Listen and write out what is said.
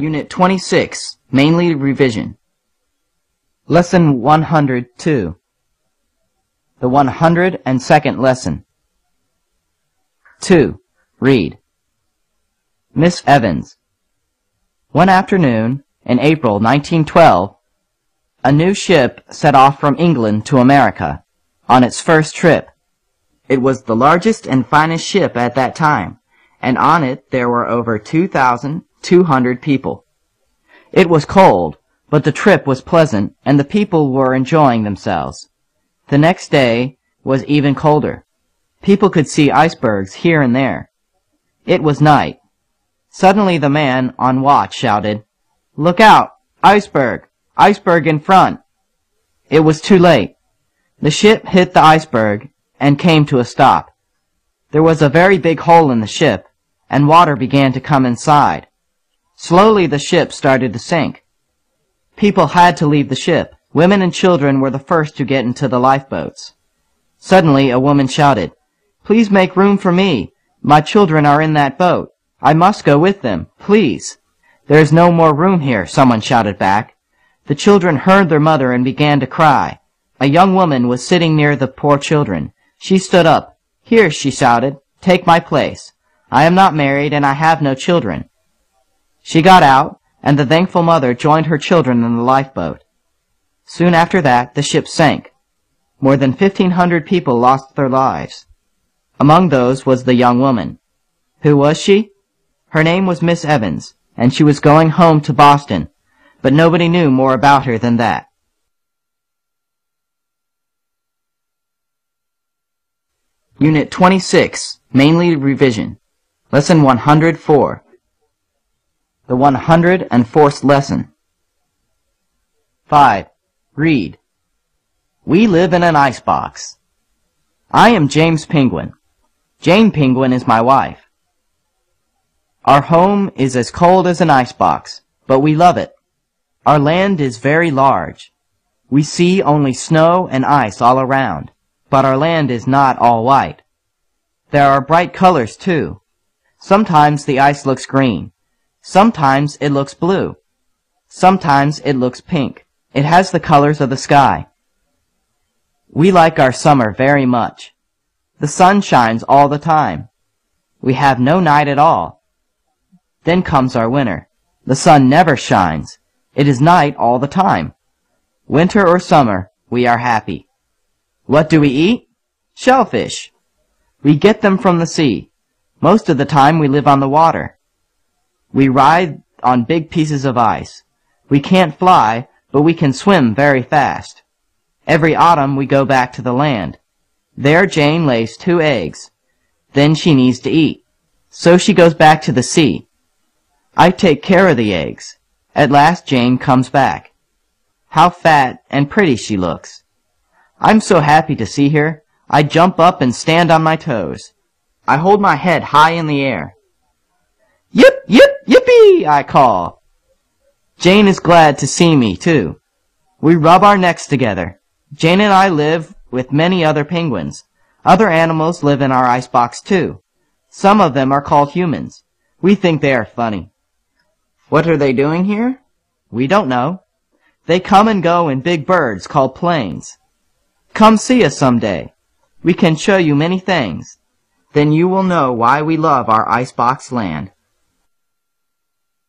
Unit 26, Mainly Revision. Lesson 102. The 102nd lesson. 2. Read. Miss Evans. One afternoon, in April 1912, a new ship set off from England to America on its first trip. It was the largest and finest ship at that time, and on it there were over 2,200 people. It was cold, but the trip was pleasant, and the people were enjoying themselves. The next day was even colder. People could see icebergs here and there. It was night. Suddenly the man on watch shouted, "Look out! Iceberg! Iceberg in front!" It was too late. The ship hit the iceberg and came to a stop. There was a very big hole in the ship, and water began to come inside. Slowly the ship started to sink. People had to leave the ship. Women and children were the first to get into the lifeboats. Suddenly a woman shouted, "Please make room for me. My children are in that boat. I must go with them, please." "There is no more room here," someone shouted back. The children heard their mother and began to cry. A young woman was sitting near the poor children. She stood up. "Here," she shouted, "take my place. I am not married and I have no children." She got out, and the thankful mother joined her children in the lifeboat. Soon after that, the ship sank. More than 1,500 people lost their lives. Among those was the young woman. Who was she? Her name was Miss Evans, and she was going home to Boston, but nobody knew more about her than that. Unit 26, Mainly Revision. Lesson 104. The 104th lesson. 5. Read. We live in an icebox. I am James Penguin. Jane Penguin is my wife. Our home is as cold as an icebox, but we love it. Our land is very large. We see only snow and ice all around, but our land is not all white. There are bright colors, too. Sometimes the ice looks green. Sometimes it looks blue. Sometimes it looks pink. It has the colors of the sky. We like our summer very much. The sun shines all the time. We have no night at all. Then comes our winter. The sun never shines. It is night all the time. Winter or summer, we are happy. What do we eat? Shellfish. We get them from the sea. Most of the time we live on the water. We ride on big pieces of ice. We can't fly, but we can swim very fast. Every autumn we go back to the land. There Jane lays 2 eggs. Then she needs to eat. So she goes back to the sea. I take care of the eggs. At last Jane comes back. How fat and pretty she looks. I'm so happy to see her. I jump up and stand on my toes. I hold my head high in the air. "Yip, yip, yippee!" I call. Jane is glad to see me, too. We rub our necks together. Jane and I live with many other penguins. Other animals live in our icebox, too. Some of them are called humans. We think they are funny. What are they doing here? We don't know. They come and go in big birds called planes. Come see us someday. We can show you many things. Then you will know why we love our icebox land.